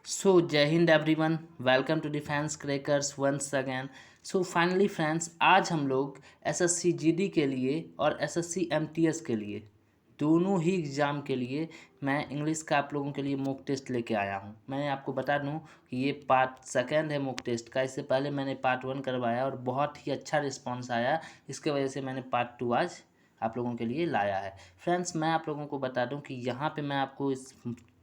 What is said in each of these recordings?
So, जय हिंद everyone, welcome to Defence Crackers once again. So finally friends, आज हम लोग एसएससी जीडी के लिए और एसएससी एमटीएस के लिए दोनों ही एग्ज़ाम के लिए मैं इंग्लिश का आप लोगों के लिए मॉक टेस्ट लेके आया हूँ। मैं आपको बता दूँ कि ये पार्ट सेकंड है मॉक टेस्ट का। इससे पहले मैंने पार्ट 1 करवाया और बहुत ही अच्छा रिस्पॉन्स आया, इसके वजह से मैंने पार्ट 2 आज आप लोगों के लिए लाया है। फ्रेंड्स, मैं आप लोगों को बता दूं कि यहाँ पे मैं आपको इस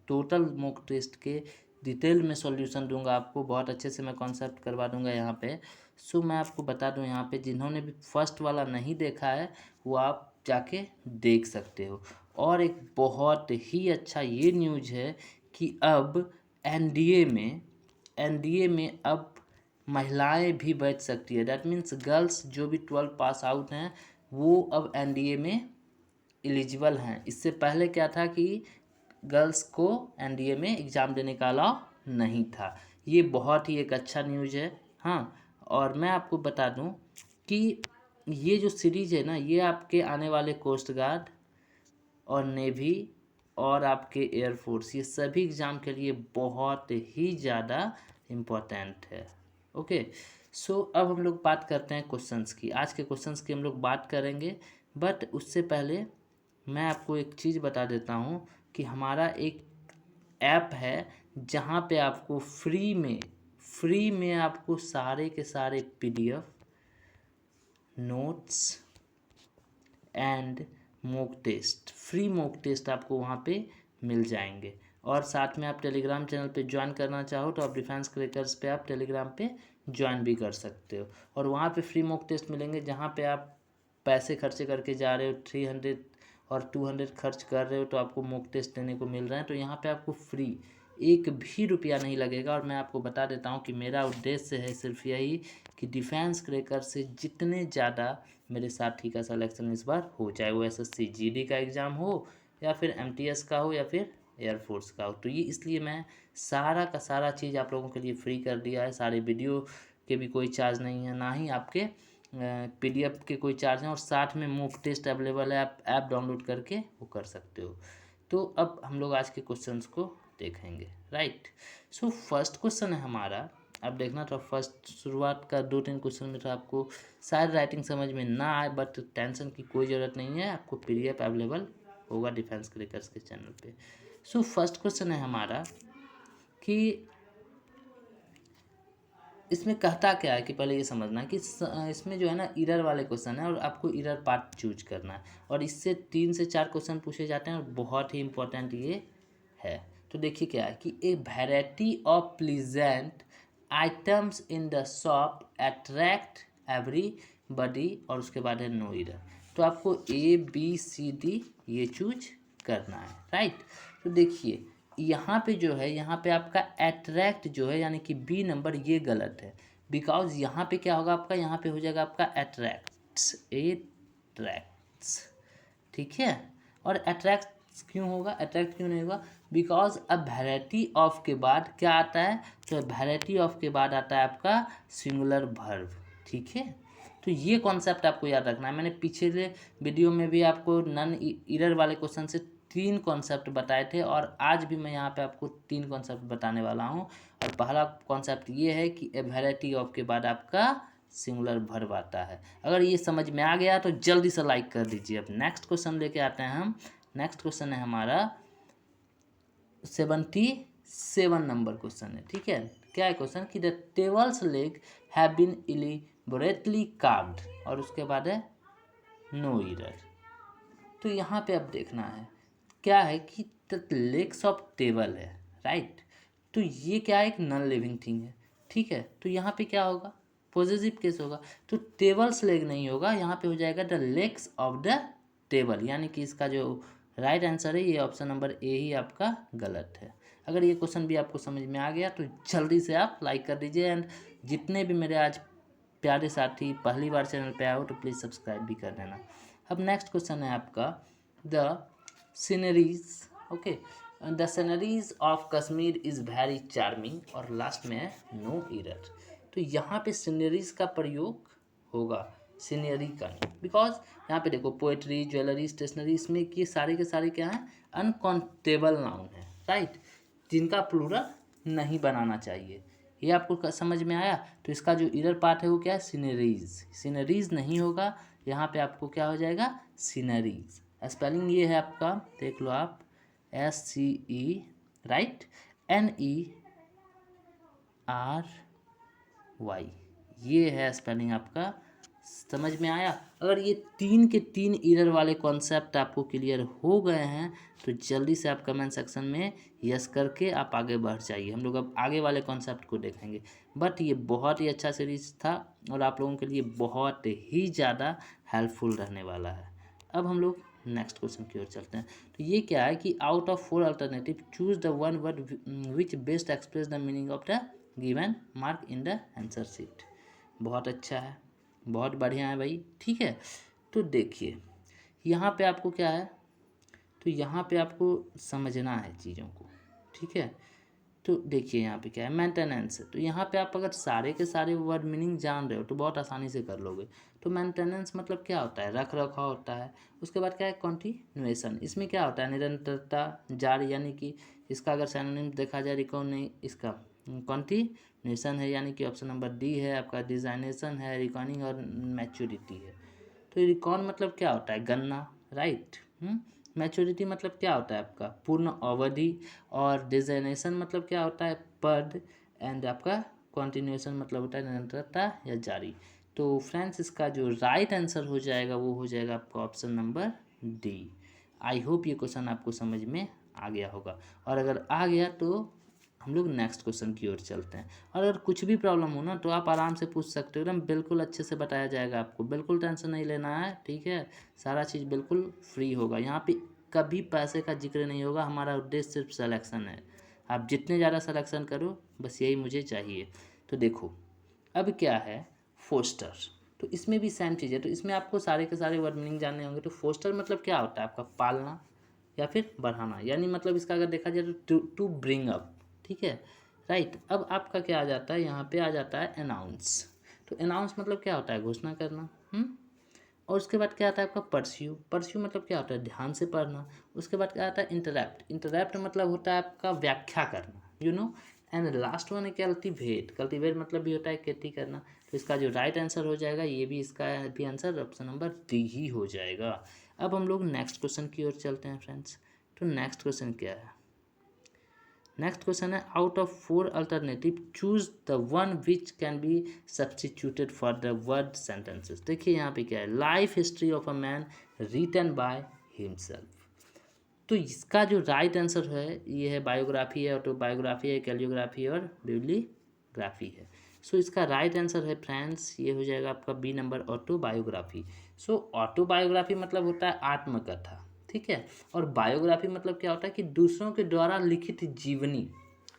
टोटल मॉक टेस्ट के डिटेल में सॉल्यूशन दूंगा, आपको बहुत अच्छे से मैं कॉन्सेप्ट करवा दूंगा यहाँ पे। सो मैं आपको बता दूं, यहाँ पे जिन्होंने भी फर्स्ट वाला नहीं देखा है वो आप जाके देख सकते हो। और एक बहुत ही अच्छा ये न्यूज़ है कि अब एनडीए में अब महिलाएं भी बैठ सकती है। दैट मीन्स गर्ल्स जो भी 12 पास आउट हैं वो अब एनडीए में एलिजिबल हैं। इससे पहले क्या था कि गर्ल्स को एनडीए में एग्ज़ाम देने का अलाउ नहीं था। ये बहुत ही एक अच्छा न्यूज़ है। हाँ, और मैं आपको बता दूं कि ये जो सीरीज़ है ना, ये आपके आने वाले कोस्ट गार्ड और नेवी और आपके एयरफोर्स, ये सभी एग्ज़ाम के लिए बहुत ही ज़्यादा इम्पोर्टेंट है। ओके, सो अब हम लोग बात करते हैं क्वेश्चंस की। आज के क्वेश्चंस की हम लोग बात करेंगे, बट उससे पहले मैं आपको एक चीज़ बता देता हूँ कि हमारा एक ऐप है जहाँ पे आपको फ्री में आपको सारे के सारे PDF, notes and mock test, free mock test आपको वहाँ पे मिल जाएंगे। और साथ में आप टेलीग्राम चैनल पे ज्वाइन करना चाहो तो आप डिफेंस क्रैकर्स पे आप टेलीग्राम पे ज्वाइन भी कर सकते हो। और वहाँ पे फ्री मॉक टेस्ट मिलेंगे जहाँ पे आप पैसे खर्चे करके जा रहे हो, 300 और 200 खर्च कर रहे हो तो आपको मॉक टेस्ट देने को मिल रहा है। तो यहाँ पे आपको फ्री एक भी रुपया नहीं लगेगा। और मैं आपको बता देता हूँ कि मेरा उद्देश्य है सिर्फ यही कि डिफेंस क्रैकर से जितने ज़्यादा मेरे साथी का सिलेक्शन इस बार हो, चाहे वो एसएससी जीडी का एग्ज़ाम हो या फिर एमटीएस का हो या फिर एयरफोर्स का हो। तो ये इसलिए मैं सारा का सारा चीज़ आप लोगों के लिए फ्री कर दिया है। सारे वीडियो के भी कोई चार्ज नहीं है, ना ही आपके पीडीएफ के कोई चार्ज हैं, और साथ में मॉक टेस्ट अवेलेबल है, आप ऐप डाउनलोड करके वो कर सकते हो। तो अब हम लोग आज के क्वेश्चंस को देखेंगे, राइट। सो फर्स्ट क्वेश्चन है हमारा, अब देखना तो फर्स्ट शुरुआत का 2-3 क्वेश्चन में तो आपको शायद राइटिंग समझ में ना आए, बट टेंशन की कोई ज़रूरत नहीं है, आपको पीडीएफ अवेलेबल होगा डिफेंस क्रैकर्स के चैनल पे। सो फर्स्ट क्वेश्चन है हमारा कि इसमें कहता क्या है, कि पहले ये समझना कि इसमें जो है ना इरर वाले क्वेश्चन है और आपको इरर पार्ट चूज करना है, और इससे 3 से 4 क्वेश्चन पूछे जाते हैं और बहुत ही इंपॉर्टेंट ये है। तो देखिए क्या है कि ए variety of pleasant items in the shop attract everybody, और उसके बाद है नो इरर। तो आपको ABCD ये चूज करना है, राइट। तो देखिए यहाँ पे जो है, यहाँ पे आपका अट्रैक्ट जो है यानी कि बी नंबर, ये गलत है। बिकॉज यहाँ पे क्या होगा आपका, यहाँ पे हो जाएगा आपका एट्रैक्ट्स, ठीक है। और अट्रैक्ट क्यों होगा, अट्रैक्ट क्यों नहीं होगा, बिकॉज अब वैरायटी ऑफ के बाद क्या आता है, तो वैरायटी ऑफ के बाद आता है आपका सिंगुलर वर्ब, ठीक है। तो ये कॉन्सेप्ट आपको याद रखना है। मैंने पिछले वीडियो में भी आपको नन इरर वाले क्वेश्चन से 3 कॉन्सेप्ट बताए थे, और आज भी मैं यहाँ पे आपको 3 कॉन्सेप्ट बताने वाला हूँ। और पहला कॉन्सेप्ट ये है कि ए वैरायटी ऑफ के बाद आपका सिंगुलर वर्ब आता है। अगर ये समझ में आ गया तो जल्दी से लाइक कर दीजिए। अब नेक्स्ट क्वेश्चन लेके आते हैं हम। नेक्स्ट क्वेश्चन है हमारा 77 नंबर क्वेश्चन है, ठीक है। क्या है क्वेश्चन कि the tables leg have been elaborately carved, और उसके बाद है नो इरर। तो यहाँ पे अब देखना है क्या है कि द लेग्स ऑफ टेबल है, राइट। तो ये क्या है, एक नॉन लिविंग थिंग है, ठीक है। तो यहाँ पे क्या होगा, पॉजिटिव केस होगा, तो टेबल्स लेग नहीं होगा, यहाँ पे हो जाएगा the legs of the table, यानी कि इसका जो राइट आंसर है ये ऑप्शन नंबर ए ही आपका गलत है। अगर ये क्वेश्चन भी आपको समझ में आ गया तो जल्दी से आप लाइक कर दीजिए, एंड जितने भी मेरे आज प्यारे साथी पहली बार चैनल पे आए हो तो प्लीज़ सब्सक्राइब भी कर देना। अब नेक्स्ट क्वेश्चन है आपका the sceneries, okay, the sceneries of Kashmir is very charming, और लास्ट में है नो इरर। तो यहाँ पे सीनरीज का प्रयोग होगा, सीनरी का नहीं, बिकॉज यहाँ पे देखो पोएट्री, ज्वेलरी, स्टेशनरी, इसमें ये सारे के सारे क्या हैं, अनकाउंटेबल नाउन है, राइट, जिनका प्लूरल नहीं बनाना चाहिए। ये आपको समझ में आया। तो इसका जो इरर पार्ट है वो क्या है, सीनरीज। सीनरीज नहीं होगा, यहाँ पे आपको क्या हो जाएगा, सीनरीज। स्पेलिंग ये है आपका, देख लो आप, SCE, राइट, NERY, ये है स्पेलिंग आपका। समझ में आया। अगर ये 3 के 3 इरर वाले कॉन्सेप्ट आपको क्लियर हो गए हैं तो जल्दी से आप कमेंट सेक्शन में यस करके आप आगे बढ़ जाइए। हम लोग अब आगे वाले कॉन्सेप्ट को देखेंगे। बट ये बहुत ही अच्छा सीरीज था और आप लोगों के लिए बहुत ही ज़्यादा हेल्पफुल रहने वाला है। अब हम लोग नेक्स्ट क्वेश्चन की ओर चलते हैं। तो ये क्या है कि out of 4 alternative choose the one word which best express the meaning of the given mark in the answer sheet. बहुत अच्छा है, बहुत बढ़िया है भाई, ठीक है। तो देखिए यहाँ पे आपको क्या है, तो यहाँ पे आपको समझना है चीज़ों को, ठीक है। तो देखिए यहाँ पे क्या है, मेंटेनेंस है। तो यहाँ पे आप अगर सारे के सारे वर्ड मीनिंग जान रहे हो तो बहुत आसानी से कर लोगे। तो मेंटेनेंस मतलब क्या होता है, रख रखाव होता है। उसके बाद क्या है, कंटिन्यूएशन। इसमें क्या होता है, निरंतरता, जारी, यानी कि इसका अगर सिनोनिम देखा जाए इसका कंटिन्यूएशन है, यानी कि ऑप्शन नंबर डी है आपका। डिजाइनेशन है, रिकॉर्डिंग और मैच्योरिटी है। तो रिकॉर्ड मतलब क्या होता है, गणना, राइट। मैच्योरिटी मतलब क्या होता है आपका, पूर्ण अवधि। और डिजाइनेशन मतलब क्या होता है, पद। एंड आपका कंटिन्यूएशन मतलब होता है निरंतरता या जारी। तो फ्रेंड्स इसका जो राइट आंसर हो जाएगा वो हो जाएगा आपका ऑप्शन नंबर डी। आई होप ये क्वेश्चन आपको समझ में आ गया होगा। और अगर आ गया तो हम लोग नेक्स्ट क्वेश्चन की ओर चलते हैं। और अगर कुछ भी प्रॉब्लम हो ना तो आप आराम से पूछ सकते हो, एकदम बिल्कुल अच्छे से बताया जाएगा आपको, बिल्कुल टेंशन नहीं लेना है, ठीक है। सारा चीज़ बिल्कुल फ्री होगा, यहाँ पे कभी पैसे का जिक्र नहीं होगा। हमारा उद्देश्य सिर्फ सिलेक्शन है। आप जितने ज़्यादा सिलेक्शन करो बस यही मुझे चाहिए। तो देखो अब क्या है, फोस्टर। तो इसमें भी सेम चीज़ है। तो इसमें आपको सारे के सारे वर्ड मीनिंग जानने होंगे। तो फोस्टर मतलब क्या होता है आपका, पालना या फिर बढ़ाना, यानी मतलब इसका अगर देखा जाए तो टू ब्रिंग अप, ठीक है, राइट। अब आपका क्या आ जाता है, यहाँ पे आ जाता है अनाउंस। तो अनाउंस मतलब क्या होता है, घोषणा करना। और उसके बाद क्या आता है आपका परस्यू। परस्यू मतलब क्या होता है, ध्यान से पढ़ना। उसके बाद क्या आता है इंटरैप्ट। इंटरैप्ट मतलब होता है आपका व्याख्या करना, you know. And last one है कल्टीवेट। कल्टीवेट मतलब भी होता है खेती करना। तो इसका जो राइट आंसर हो जाएगा, ये भी इसका भी आंसर ऑप्शन नंबर डी ही हो जाएगा। अब हम लोग नेक्स्ट क्वेश्चन की ओर चलते हैं फ्रेंड्स। तो नेक्स्ट क्वेश्चन क्या है, नेक्स्ट क्वेश्चन है out of 4 alternative choose the one which can be substituted for the word sentences. देखिए यहाँ पे क्या है, life history of a man written by himself. तो इसका जो राइट आंसर है ये है बायोग्राफी है, ऑटोबायोग्राफी है, कैलियोग्राफी और बिब्लीग्राफी है। सो इसका राइट आंसर है फ्रेंड्स, ये हो जाएगा आपका बी नंबर, ऑटोबायोग्राफी। सो ऑटोबायोग्राफी मतलब होता है आत्मकथा, ठीक है। और बायोग्राफी मतलब क्या होता है कि दूसरों के द्वारा लिखित जीवनी,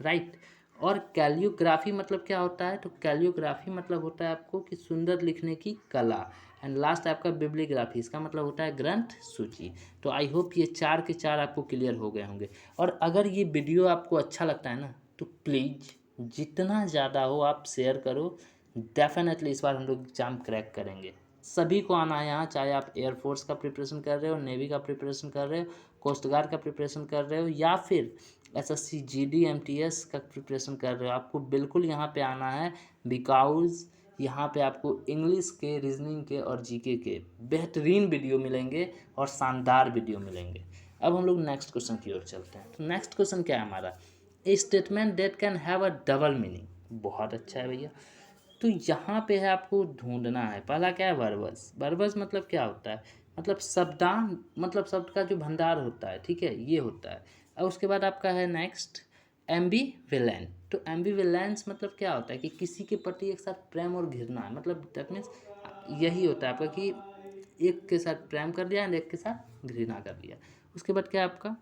राइट। और कैलियोग्राफी मतलब क्या होता है, तो कैलियोग्राफी मतलब होता है आपको कि सुंदर लिखने की कला। एंड लास्ट आपका बिब्लीग्राफी, इसका मतलब होता है ग्रंथ सूची। तो आई होप ये 4 के 4 आपको क्लियर हो गए होंगे। और अगर ये वीडियो आपको अच्छा लगता है ना तो प्लीज़ जितना ज़्यादा हो आप शेयर करो। डेफिनेटली इस बार हम लोग एग्जाम क्रैक करेंगे। सभी को आना है यहाँ, चाहे आप एयरफोर्स का प्रिपरेशन कर रहे हो, नेवी का प्रिपरेशन कर रहे हो, कोस्ट गार्ड का प्रिपरेशन कर रहे हो, या फिर SSC GD MTS का प्रिपरेशन कर रहे हो, आपको बिल्कुल यहाँ पे आना है। बिकॉज यहाँ पे आपको इंग्लिश के, रीजनिंग के और GK के बेहतरीन वीडियो मिलेंगे और शानदार वीडियो मिलेंगे। अब हम लोग नेक्स्ट क्वेश्चन की ओर चलते हैं। तो नेक्स्ट क्वेश्चन क्या है हमारा, ए statement that can have a double meaning. बहुत अच्छा है भैया। तो यहाँ पे है आपको ढूंढना है, पहला क्या है, वर्बस। वर्बस मतलब क्या होता है, मतलब शब्दांश, मतलब शब्द का जो भंडार होता है, ठीक है, ये होता है। और उसके बाद आपका है नेक्स्ट एम्बिवेलेंट। तो एम्बिवेलेंस मतलब क्या होता है कि किसी के प्रति एक साथ प्रेम और घृणा है, मतलब दैट मीन्स यही होता है आपका कि एक के साथ प्रेम कर दिया एंड एक के साथ घृणा कर दिया। उसके बाद क्या है आपका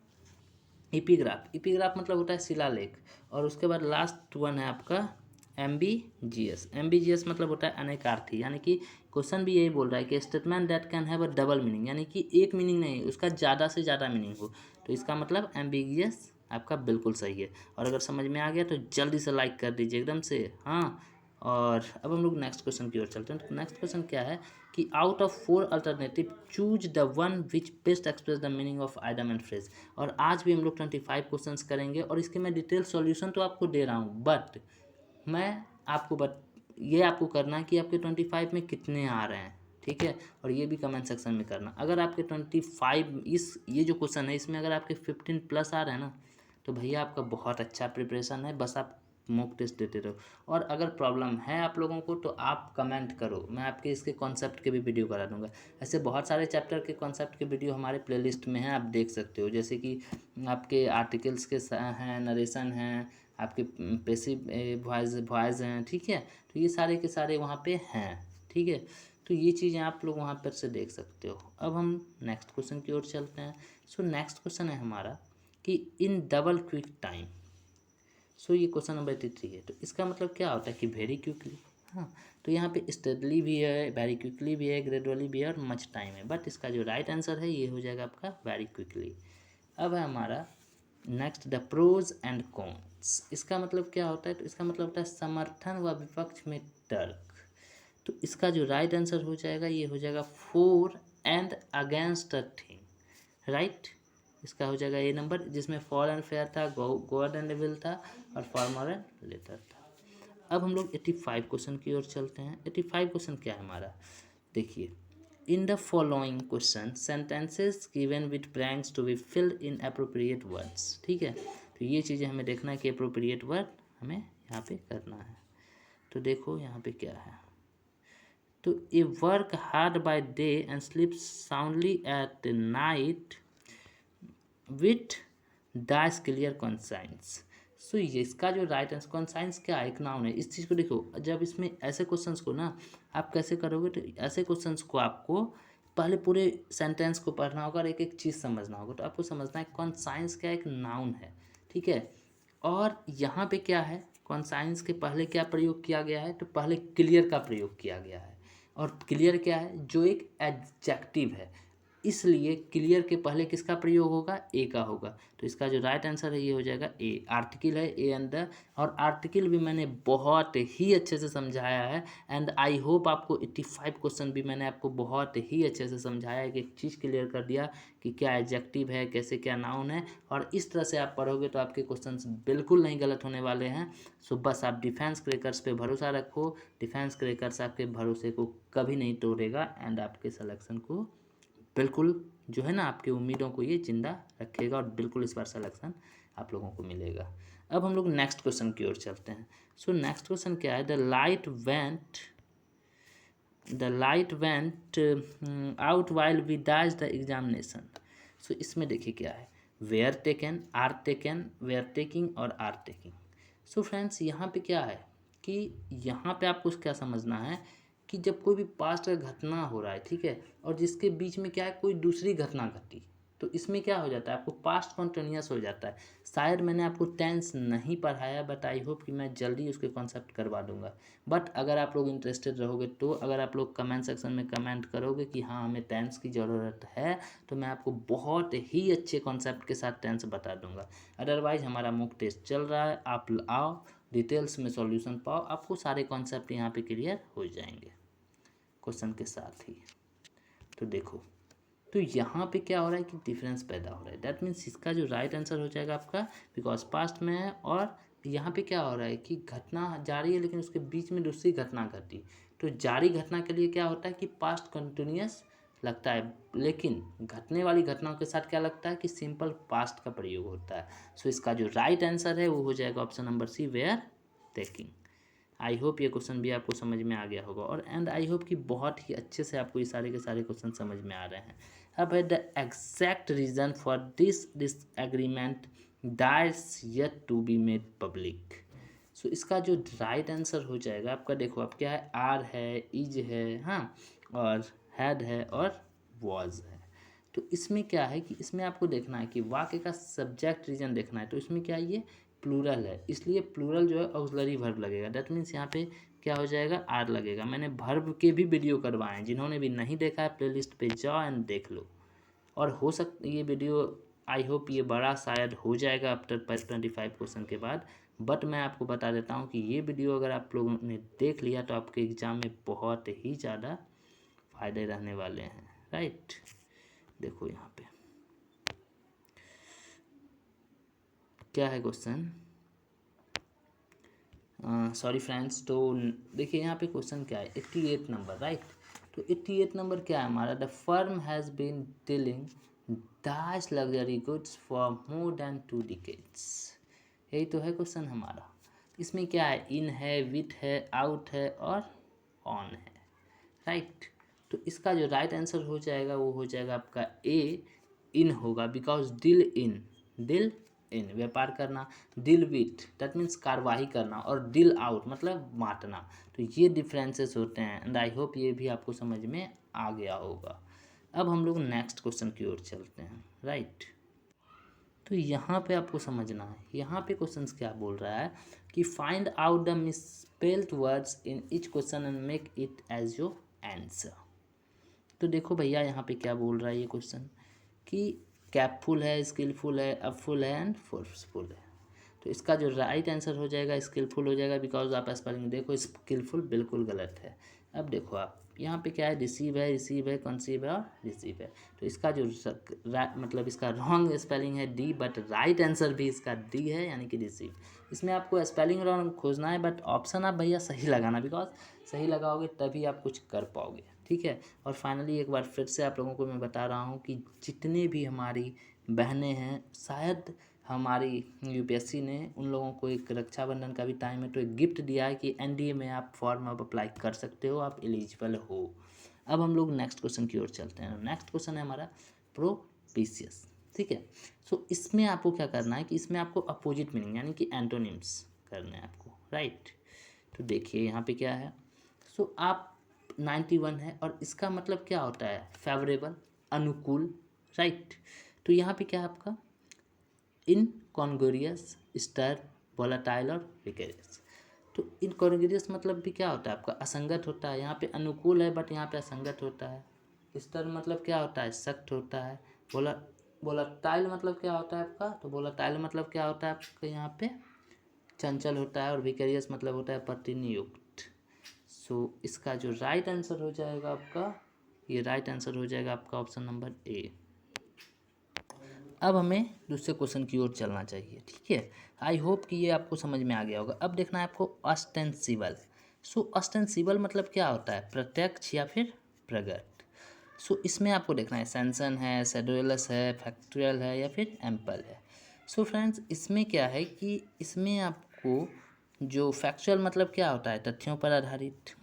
एपिग्राफ। एपिग्राफ मतलब होता है शिलालेख। और उसके बाद लास्ट वन है आपका एमबीजीएस। एमबीजीएस मतलब होता है अनेकार्थी, यानी कि क्वेश्चन भी यही बोल रहा है कि statement that can have a double meaning, यानी कि एक मीनिंग नहीं, उसका ज़्यादा से ज़्यादा मीनिंग हो। तो इसका मतलब एमबीजीएस आपका बिल्कुल सही है। और अगर समझ में आ गया तो जल्दी से लाइक कर दीजिए एकदम से, हाँ। और अब हम लोग नेक्स्ट क्वेश्चन की ओर चलते हैं। तो नेक्स्ट क्वेश्चन क्या है कि out of 4 alternative choose the one which best express the meaning of item and phrase. और आज भी हम लोग 25 क्वेश्चंस करेंगे और इसके मैं डिटेल सॉल्यूशन तो आपको दे रहा हूँ, बट मैं आपको ये आपको करना है कि आपके 25 में कितने आ रहे हैं, ठीक है। और ये भी कमेंट सेक्शन में करना। अगर आपके 25 ये जो क्वेश्चन है इसमें अगर आपके 15 प्लस आ रहे हैं ना, तो भैया आपका बहुत अच्छा प्रिपरेशन है, बस आप मॉक टेस्ट देते रहो। और अगर प्रॉब्लम है आप लोगों को तो आप कमेंट करो, मैं आपके इसके कॉन्सेप्ट के भी वीडियो करा दूंगा। ऐसे बहुत सारे चैप्टर के कॉन्सेप्ट के वीडियो हमारे प्लेलिस्ट में हैं, आप देख सकते हो। जैसे कि आपके आर्टिकल्स के हैं, नरेशन हैं, आपके पैसिव वॉइस हैं, ठीक है। तो ये सारे के सारे वहाँ पे हैं, ठीक है। तो ये चीज़ें आप लोग वहाँ पर से देख सकते हो। अब हम नेक्स्ट क्वेश्चन की ओर चलते हैं। सो नेक्स्ट क्वेश्चन है हमारा कि इन डबल क्विक टाइम। सो ये क्वेश्चन नंबर 83 है। तो इसका मतलब क्या होता है कि वेरी क्विकली, हाँ। तो यहाँ पे स्टेडली भी है, वेरी क्विकली भी है, ग्रेजुअली भी है और मच टाइम है, बट इसका जो राइट आंसर है ये हो जाएगा आपका वेरी क्विकली। अब है हमारा next the pros and cons. इसका मतलब क्या होता है? तो इसका मतलब होता है समर्थन व विपक्ष में तर्क। तो इसका जो राइट आंसर हो जाएगा ये हो जाएगा for and against a thing, right. इसका हो जाएगा ए नंबर, जिसमें फॉर एंड फेयर था, गॉड एंड एविल था और फॉर्मर एंड लेटर था। अब हम लोग 85 क्वेश्चन की ओर चलते हैं। 85 क्वेश्चन क्या है हमारा, देखिए। In the following question sentences given with blanks to be filled in appropriate words, ठीक है। तो ये चीज़ें हमें देखना है कि अप्रोप्रिएट वर्ड हमें यहाँ पे करना है। तो देखो यहाँ पे क्या है, तो a work hard by day and sleep soundly at night with that's clear conscience. So ये इसका जो राइट आंसर, कॉन्साइंस क्या है? एक नाउन है। इस चीज़ को देखो, जब इसमें ऐसे क्वेश्चंस को ना आप कैसे करोगे, तो ऐसे क्वेश्चंस को आपको पहले पूरे सेंटेंस को पढ़ना होगा और एक एक चीज़ समझना होगा। तो आपको समझना है कॉन्साइंस क्या, एक नाउन है, ठीक है। और यहाँ पे क्या है, कॉन्साइंस के पहले क्या प्रयोग किया गया है? तो पहले क्लियर का प्रयोग किया गया है। और क्लियर क्या है? जो एक एडजेक्टिव है, इसलिए क्लियर के पहले किसका प्रयोग होगा? ए का होगा। तो इसका जो राइट आंसर है ये हो जाएगा ए। आर्टिकल है ए एंड द, और आर्टिकल भी मैंने बहुत ही अच्छे से समझाया है। एंड आई होप आपको 85 क्वेश्चन भी मैंने आपको बहुत ही अच्छे से समझाया है कि एक चीज़ क्लियर कर दिया कि क्या एडजेक्टिव है, कैसे क्या नाउन है। और इस तरह से आप पढ़ोगे तो आपके क्वेश्चन बिल्कुल नहीं गलत होने वाले हैं। सो बस आप डिफेंस क्रैकर्स पे भरोसा रखो। डिफेंस क्रैकर्स आपके भरोसे को कभी नहीं तोड़ेगा एंड आपके सिलेक्शन को बिल्कुल जो है ना, आपकी उम्मीदों को ये जिंदा रखेगा और बिल्कुल इस बार सिलेक्शन आप लोगों को मिलेगा। अब हम लोग नेक्स्ट क्वेश्चन की ओर चलते हैं। सो नेक्स्ट क्वेश्चन क्या है, the light went out while we dash the examination. So इसमें देखिए क्या है, were taken, are taken, were taking और आर टेकिंग। सो फ्रेंड्स यहाँ पे क्या है कि यहाँ पे आपको क्या समझना है कि जब कोई भी पास्ट का घटना हो रहा है, ठीक है, और जिसके बीच में क्या है, कोई दूसरी घटना घटी, तो इसमें क्या हो जाता है, आपको पास्ट कॉन्टिन्यूअस हो जाता है। शायद मैंने आपको टेंस नहीं पढ़ाया, बट आई होप कि मैं जल्दी उसके कॉन्सेप्ट करवा दूंगा। बट अगर आप लोग इंटरेस्टेड रहोगे, तो अगर आप लोग कमेंट सेक्शन में कमेंट करोगे कि हाँ हमें टेंस की ज़रूरत है, तो मैं आपको बहुत ही अच्छे कॉन्सेप्ट के साथ टेंस बता दूंगा। अदरवाइज हमारा मॉक टेस्ट चल रहा है, आप आओ डिटेल्स में सॉल्यूशन पाओ, आपको सारे कॉन्सेप्ट यहाँ पे क्लियर हो जाएंगे क्वेश्चन के साथ ही। तो देखो, तो यहाँ पे क्या हो रहा है कि डिफरेंस पैदा हो रहा है। दैट मीन्स इसका जो राइट आंसर हो जाएगा आपका, बिकॉज पास्ट में है। और यहाँ पे क्या हो रहा है कि घटना जारी है लेकिन उसके बीच में दूसरी घटना घटी। तो जारी घटना के लिए क्या होता है कि पास्ट कंटिन्यूअस लगता है, लेकिन घटने वाली घटनाओं के साथ क्या लगता है कि सिंपल पास्ट का प्रयोग होता है। सो इसका जो राइट आंसर है वो हो जाएगा option number C, where taking. I hope ये क्वेश्चन भी आपको समझ में आ गया होगा, और एंड आई होप कि बहुत ही अच्छे से आपको ये सारे के सारे क्वेश्चन समझ में आ रहे हैं। अब है the exact reason for this agreement that's yet to be made public. So इसका जो राइट आंसर हो जाएगा आपका, देखो अब क्या है, आर है, इज है, हाँ, और हैड है और वॉज है। तो इसमें क्या है कि इसमें आपको देखना है कि वाक्य का सब्जेक्ट रीजन देखना है। तो इसमें क्या है, ये प्लूरल है, इसलिए प्लूरल जो है ऑक्सिलरी वर्ब लगेगा। दैट मीन्स यहाँ पे क्या हो जाएगा, आर लगेगा। मैंने वर्ब के भी वीडियो करवाए हैं, जिन्होंने भी नहीं देखा है प्लेलिस्ट पे जाओ एंड देख लो। और हो सकता ये वीडियो आई होप ये बड़ा शायद हो जाएगा आफ्टर 25 क्वेश्चन के बाद। बट मैं आपको बता देता हूँ कि ये वीडियो अगर आप लोगों ने देख लिया तो आपके एग्ज़ाम में बहुत ही ज़्यादा फायदे रहने वाले हैं, राइट। देखो यहाँ पे क्या है क्वेश्चन, सॉरी फ्रेंड्स। तो देखिए यहाँ पे क्वेश्चन क्या है, 88 नंबर, राइट। तो 88 नंबर क्या है हमारा, the firm has been dealing these luxury goods for more than 2 decades. यही तो है क्वेश्चन हमारा। इसमें क्या है, इन है, विथ है, आउट है और ऑन है, राइट। तो इसका जो राइट आंसर हो जाएगा वो हो जाएगा आपका ए, इन होगा, बिकॉज डील इन व्यापार करना, डील विथ दैट मीन्स कार्यवाही करना, और डील आउट मतलब बांटना। तो ये डिफरेंसेस होते हैं एंड आई होप ये भी आपको समझ में आ गया होगा। अब हम लोग नेक्स्ट क्वेश्चन की ओर चलते हैं, राइट। तो यहाँ पे आपको समझना है, यहाँ पे क्वेश्चंस क्या बोल रहा है कि find out the misspelled words in each question and make it as your answer. तो देखो भैया यहाँ पे क्या बोल रहा है ये क्वेश्चन कि कैपफुल है, स्किलफुल है, अपफुल है एंड फोर्सफुल है। तो इसका जो राइट आंसर हो जाएगा स्किलफुल हो जाएगा, बिकॉज आप स्पेलिंग देखो, स्किलफुल बिल्कुल गलत है। अब देखो आप यहाँ पे क्या है, रिसीव है, कंसीव है और रिसीव है। तो इसका जो मतलब इसका रॉन्ग स्पेलिंग है डी, बट राइट आंसर भी इसका डी है, यानी कि रिसीव। इसमें आपको स्पेलिंग रॉन्ग खोजना है, बट ऑप्शन आप भैया सही लगाना, बिकॉज सही लगाओगे तभी आप कुछ कर पाओगे, ठीक है। और फाइनली एक बार फिर से आप लोगों को मैं बता रहा हूँ कि जितने भी हमारी बहनें हैं, शायद हमारी यूपीएससी ने उन लोगों को एक रक्षाबंधन का भी टाइम है तो एक गिफ्ट दिया है कि एनडीए में आप फॉर्म अब अप्लाई कर सकते हो, आप एलिजिबल हो। अब हम लोग नेक्स्ट क्वेश्चन की ओर चलते हैं। नेक्स्ट क्वेश्चन है हमारा प्रोपिशियस, ठीक है। सो इसमें आपको क्या करना है कि इसमें आपको अपोजिट मीनिंग यानी कि एंटोनिम्स करने हैं आपको, राइट। तो देखिए यहाँ पे क्या है, सो आप 91 है और इसका मतलब क्या होता है, फेवरेबल, अनुकूल, राइट। तो यहाँ पे क्या है आपका इनकॉन्ग्रुअस, स्टर, वोलेटाइल और विकेरियस। तो इनकॉन्ग्रुअस मतलब भी क्या होता है आपका, असंगत होता है। यहाँ पे अनुकूल है बट यहाँ पे असंगत होता है। स्टर मतलब क्या होता है, सख्त होता है। वोलेटाइल मतलब क्या होता है आपका, तो वोलेटाइल मतलब क्या होता है आपका यहाँ पे चंचल होता है। और विकेरियस मतलब होता है प्रतिनियुक्त। सो इसका जो राइट आंसर हो जाएगा आपका, ये राइट आंसर हो जाएगा आपका ऑप्शन नंबर ए। अब हमें दूसरे क्वेश्चन की ओर चलना चाहिए, ठीक है। आई होप कि ये आपको समझ में आ गया होगा। अब देखना है आपको ऑस्टेंसिबल। सो ऑस्टेंसिबल मतलब क्या होता है, प्रत्यक्ष या फिर प्रकट। सो इसमें आपको देखना है सेंसन है, शेड्यूलस है, फैक्चुअल है या फिर एम्पल है। सो फ्रेंड्स इसमें क्या है कि इसमें आपको जो फैक्चुअल मतलब क्या होता है, तथ्यों पर आधारित,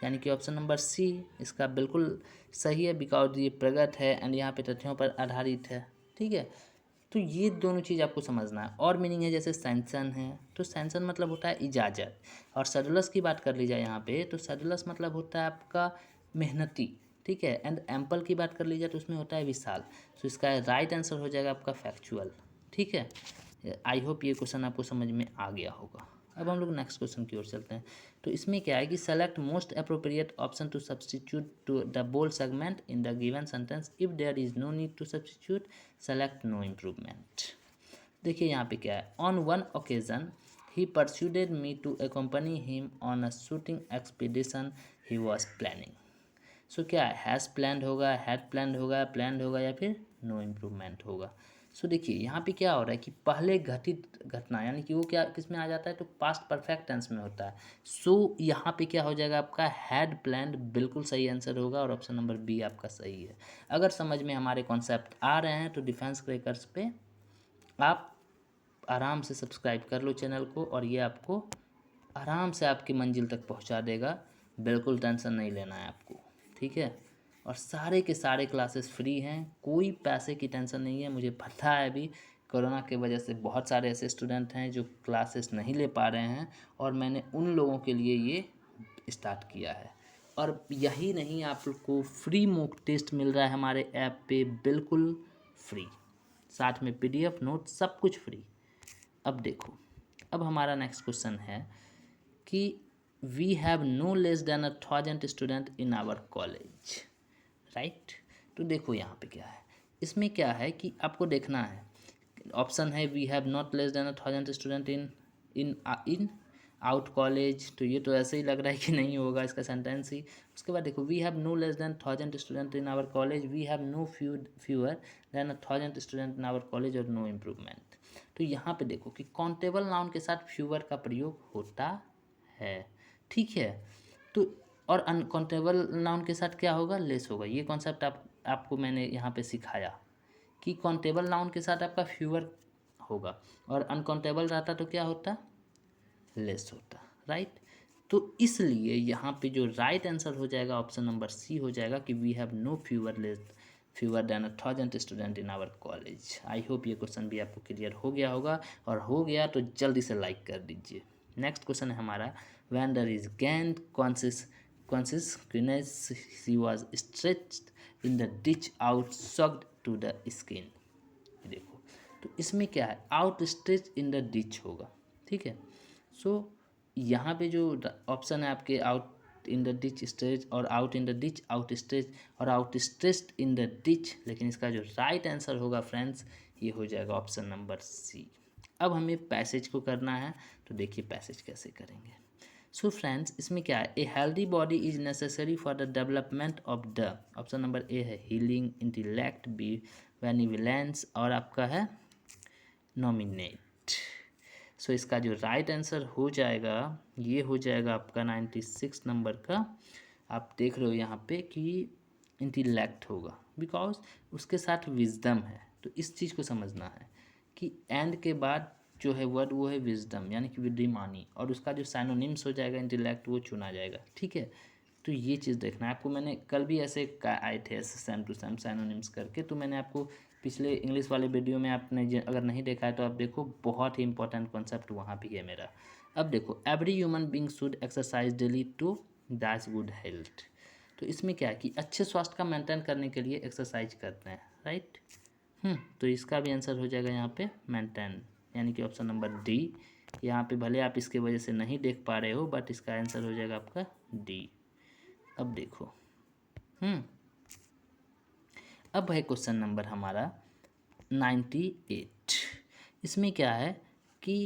यानी कि ऑप्शन नंबर सी इसका बिल्कुल सही है, बिकॉज ये प्रगत है एंड यहाँ पे तथ्यों पर आधारित है, ठीक है। तो ये दोनों चीज़ आपको समझना है। और मीनिंग है जैसे सैंक्शन है, तो सैंक्शन मतलब होता है इजाज़त। और शेड्यूलस की बात कर ली जाए यहाँ पे, तो शेड्यूलस मतलब होता है आपका मेहनती, ठीक है। एंड एम्पल की बात कर ली जाए तो उसमें होता है विशाल। तो इसका राइट आंसर हो जाएगा आपका फैक्चुअल, ठीक है। आई होप ये क्वेश्चन आपको समझ में आ गया होगा। अब हम लोग नेक्स्ट क्वेश्चन की ओर चलते हैं। तो इसमें क्या है कि select most appropriate option to substitute to the bold segment in the given sentence, if there is no need to substitute select no improvement. देखिए यहाँ पे क्या है, on one occasion he persuaded me to accompany him on a shooting expedition he was planning. So क्या है, has planned होगा, had planned होगा, planned होगा या फिर नो इम्प्रूवमेंट होगा। सो देखिए यहाँ पे क्या हो रहा है कि पहले घटित घटना यानी कि वो क्या किस में आ जाता है, तो पास्ट परफेक्ट टेंस में होता है। सो यहाँ पे क्या हो जाएगा आपका हैड प्लान्ड बिल्कुल सही आंसर होगा और ऑप्शन नंबर बी आपका सही है। अगर समझ में हमारे कॉन्सेप्ट आ रहे हैं तो डिफेंस क्रैकर्स पे आप आराम से सब्सक्राइब कर लो चैनल को, और ये आपको आराम से आपकी मंजिल तक पहुंचा देगा। बिल्कुल टेंशन नहीं लेना है आपको, ठीक है। और सारे के सारे क्लासेस फ्री हैं, कोई पैसे की टेंशन नहीं है। मुझे पता है अभी कोरोना की वजह से बहुत सारे ऐसे स्टूडेंट हैं जो क्लासेस नहीं ले पा रहे हैं, और मैंने उन लोगों के लिए ये स्टार्ट किया है। और यही नहीं, आपको फ्री मॉक टेस्ट मिल रहा है हमारे ऐप पे, बिल्कुल फ्री, साथ में PDF नोट सब कुछ फ्री। अब देखो, अब हमारा नेक्स्ट क्वेश्चन है कि we have no less than 1000 student in our college, right. तो देखो यहाँ पे क्या है, इसमें क्या है कि आपको देखना है, ऑप्शन है we have not less than 1000 student in in out college, तो ये तो ऐसे ही लग रहा है कि नहीं होगा इसका सेंटेंस ही। उसके बाद देखो we have no less than 1000 student in our college, we have no fewer than 1000 student in our college और नो इम्प्रूवमेंट। तो यहाँ पे देखो कि काउंटेबल नाउन के साथ फ्यूअर का प्रयोग होता है, ठीक है। तो और अनकाउंटेबल नाउन के साथ क्या होगा, लेस होगा। ये कॉन्सेप्ट आपको मैंने यहाँ पे सिखाया कि काउंटेबल नाउन के साथ आपका फ्यूअर होगा और अनकाउंटेबल रहता तो क्या होता, लेस होता, राइट। तो इसलिए यहाँ पे जो राइट आंसर हो जाएगा ऑप्शन नंबर सी हो जाएगा कि we have no fewer than 1000 student in our college. I hope ये क्वेश्चन भी आपको क्लियर हो गया होगा, और हो गया तो जल्दी से लाइक कर दीजिए। नेक्स्ट क्वेश्चन है हमारा, व्हेन देयर इज गेंद consciousness he was stretched in the ditch out sucked to the skin। देखो तो इसमें क्या है, out stretch in the ditch होगा, ठीक है। सो यहाँ पे जो ऑप्शन है आपके out in the ditch stretch और out in the ditch out stretch और out stretched in the ditch, लेकिन इसका जो राइट आंसर होगा फ्रेंड्स ये हो जाएगा ऑप्शन नंबर सी। अब हमें पैसेज को करना है, तो देखिए पैसेज कैसे करेंगे। सो फ्रेंड्स इसमें क्या है, a healthy body is necessary for the development of the, option number A है हीलिंग, इंटेलेक्ट, बी बेनिवलेंस, और आपका है नॉमिनेट। सो इसका जो राइट आंसर हो जाएगा ये हो जाएगा आपका 96 नंबर का। आप देख रहे हो यहाँ पे कि इंटेलेक्ट होगा, बिकॉज उसके साथ विजडम है। तो इस चीज़ को समझना है कि एंड के बाद जो है वर्ड वो है विजडम, यानी कि विद्यमानी, और उसका जो साइनोनिम्स हो जाएगा इंटेलेक्ट वो चुना जाएगा, ठीक है। तो ये चीज़ देखना है आपको। मैंने कल भी ऐसे आए थे ऐसे सेम टू सेम साइनोनिम्स करके, तो मैंने आपको पिछले इंग्लिश वाले वीडियो में आपने अगर नहीं देखा है तो आप देखो, बहुत ही इंपॉर्टेंट कॉन्सेप्ट वहाँ भी है मेरा। अब देखो, every human being should exercise daily to that's good health. तो इसमें क्या है कि अच्छे स्वास्थ्य का मेंटेन करने के लिए एक्सरसाइज करते हैं, राइट। तो इसका भी आंसर हो जाएगा यहाँ पे मेंटेन, यानी कि ऑप्शन नंबर डी। यहाँ पे भले आप इसके वजह से नहीं देख पा रहे हो, बट इसका आंसर हो जाएगा आपका डी। अब देखो अब है क्वेश्चन नंबर हमारा 98। इसमें क्या है कि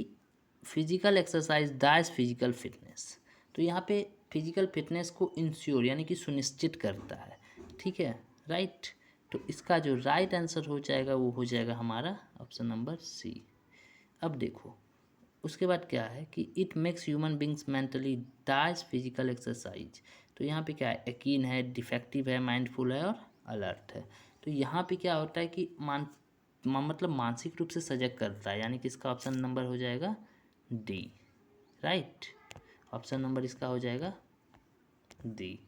physical exercise that's physical fitness. तो यहाँ पे फिजिकल फिटनेस को इंश्योर यानी कि सुनिश्चित करता है, ठीक है, राइट। तो इसका जो राइट आंसर हो जाएगा वो हो जाएगा हमारा ऑप्शन नंबर सी। अब देखो उसके बाद क्या है कि it makes human beings mentally that's physical exercise. तो यहाँ पे क्या है, यकीन है, डिफेक्टिव है, माइंडफुल है और अलर्ट है। तो यहाँ पे क्या होता है कि मतलब मानसिक रूप से सजग करता है, यानी कि इसका ऑप्शन नंबर हो जाएगा डी, राइट। ऑप्शन नंबर इसका हो जाएगा डी।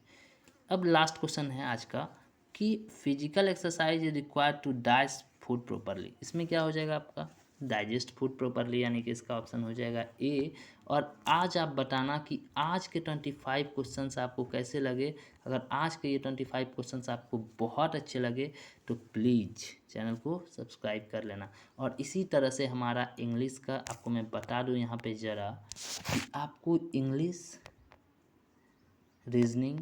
अब लास्ट क्वेश्चन है आज का कि physical exercise is required to digest food properly. इसमें क्या हो जाएगा आपका डाइजेस्ट फूड प्रॉपरली, यानी कि इसका ऑप्शन हो जाएगा ए। और आज आप बताना कि आज के 25 क्वेश्चंस आपको कैसे लगे। अगर आज के ये 25 क्वेश्चंस आपको बहुत अच्छे लगे तो प्लीज़ चैनल को सब्सक्राइब कर लेना। और इसी तरह से हमारा इंग्लिश का आपको मैं बता दूं यहाँ पे ज़रा कि आपको इंग्लिश, रीजनिंग,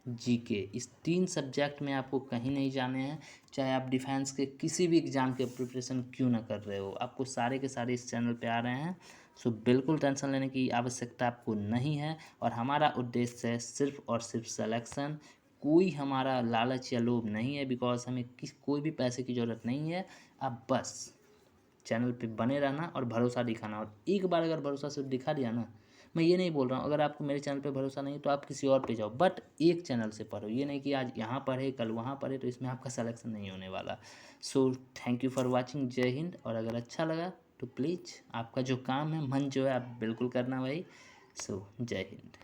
जीके, इस 3 सब्जेक्ट में आपको कहीं नहीं जाने हैं। चाहे आप डिफेंस के किसी भी एग्ज़ाम के प्रिपरेशन क्यों ना कर रहे हो, आपको सारे के सारे इस चैनल पे आ रहे हैं। सो बिल्कुल टेंशन लेने की आवश्यकता आपको नहीं है। और हमारा उद्देश्य है सिर्फ और सिर्फ सिलेक्शन। कोई हमारा लालच या लोभ नहीं है, बिकॉज हमें कोई भी पैसे की ज़रूरत नहीं है। आप बस चैनल पे बने रहना और भरोसा दिखाना। और एक बार अगर भरोसा सिर्फ दिखा दिया ना, मैं ये नहीं बोल रहा हूँ अगर आपको मेरे चैनल पे भरोसा नहीं तो आप किसी और पे जाओ, बट एक चैनल से पढ़ो। ये नहीं कि आज यहाँ पढ़े कल वहाँ पढ़े, तो इसमें आपका सिलेक्शन नहीं होने वाला। So thank you for watching. जय हिंद। और अगर अच्छा लगा तो प्लीज़ आपका जो काम है, मन जो है, आप बिल्कुल करना भाई। सो जय हिंद।